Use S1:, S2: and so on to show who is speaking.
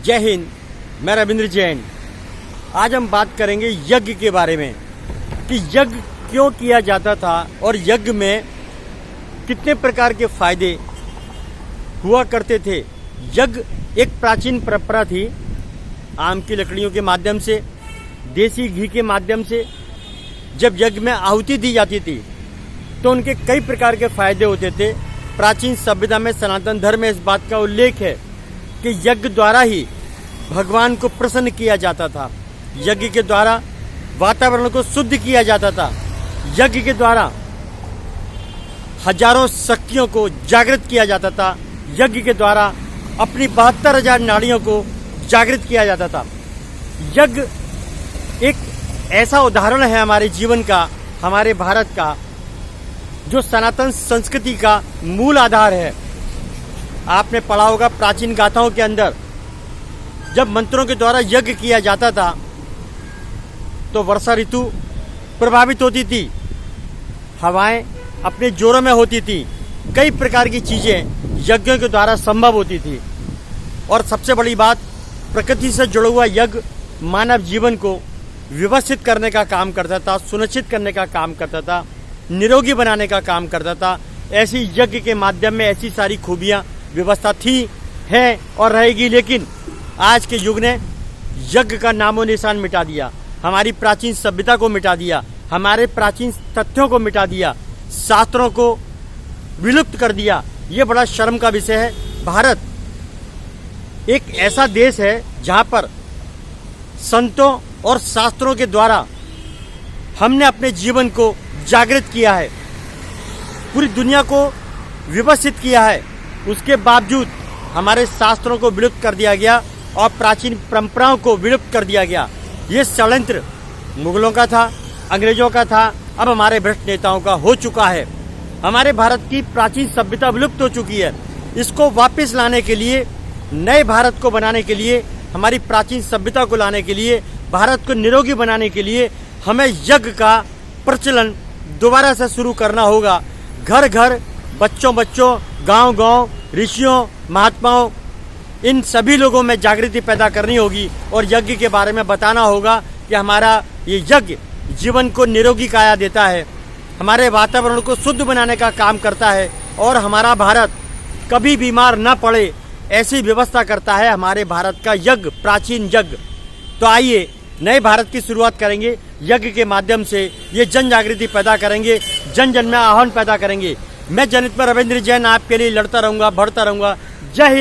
S1: जय हिंद। मैं रविंद्र जैन। आज हम बात करेंगे यज्ञ के बारे में कि यज्ञ क्यों किया जाता था और यज्ञ में कितने प्रकार के फायदे हुआ करते थे। यज्ञ एक प्राचीन परंपरा थी। आम की लकड़ियों के माध्यम से, देसी घी के माध्यम से जब यज्ञ में आहुति दी जाती थी तो उनके कई प्रकार के फायदे होते थे। प्राचीन सभ्यता में, सनातन धर्म में इस बात का उल्लेख है कि यज्ञ द्वारा ही भगवान को प्रसन्न किया जाता था। यज्ञ के द्वारा वातावरण को शुद्ध किया जाता था। यज्ञ के द्वारा हजारों शक्तियों को जागृत किया जाता था। यज्ञ के द्वारा अपनी 72,000 नाड़ियों को जागृत किया जाता था। यज्ञ एक ऐसा उदाहरण है हमारे जीवन का, हमारे भारत का, जो सनातन संस्कृति का मूल आधार है। आपने पढ़ा होगा प्राचीन गाथाओं के अंदर, जब मंत्रों के द्वारा यज्ञ किया जाता था तो वर्षा ऋतु प्रभावित होती थी, हवाएं अपने जोरों में होती थी, कई प्रकार की चीजें यज्ञों के द्वारा संभव होती थी। और सबसे बड़ी बात, प्रकृति से जुड़ा हुआ यज्ञ मानव जीवन को व्यवस्थित करने का काम करता था, सुनिश्चित करने का काम करता था, निरोगी बनाने का काम करता था। ऐसी यज्ञ के माध्यम में ऐसी सारी खूबियां व्यवस्था थी, है और रहेगी। लेकिन आज के युग ने यज्ञ का नामो निशान मिटा दिया, हमारी प्राचीन सभ्यता को मिटा दिया, हमारे प्राचीन तथ्यों को मिटा दिया, शास्त्रों को विलुप्त कर दिया। ये बड़ा शर्म का विषय है। भारत एक ऐसा देश है जहां पर संतों और शास्त्रों के द्वारा हमने अपने जीवन को जागृत किया है, पूरी दुनिया को व्यवस्थित किया है। उसके बावजूद हमारे शास्त्रों को विलुप्त कर दिया गया और प्राचीन परंपराओं को विलुप्त कर दिया गया। ये षड्यंत्र मुगलों का था, अंग्रेजों का था, अब हमारे भ्रष्ट नेताओं का हो चुका है। हमारे भारत की प्राचीन सभ्यता विलुप्त हो चुकी है। इसको वापस लाने के लिए, नए भारत को बनाने के लिए, हमारी प्राचीन सभ्यता को लाने के लिए, भारत को निरोगी बनाने के लिए हमें यज्ञ का प्रचलन दोबारा से शुरू करना होगा। घर घर, बच्चों बच्चों, गांव गांव, ऋषियों, महात्माओं, इन सभी लोगों में जागृति पैदा करनी होगी और यज्ञ के बारे में बताना होगा कि हमारा ये यज्ञ जीवन को निरोगी काया देता है, हमारे वातावरण को शुद्ध बनाने का काम करता है और हमारा भारत कभी बीमार न पड़े ऐसी व्यवस्था करता है हमारे भारत का यज्ञ, प्राचीन यज्ञ। तो आइए नए भारत की शुरुआत करेंगे यज्ञ के माध्यम से। ये जन जागृति पैदा करेंगे, जन जन में आह्वान पैदा करेंगे। मैं जनहित में रविंद्र जैन आपके लिए लड़ता रहूंगा, बढ़ता रहूंगा। जय हिंद।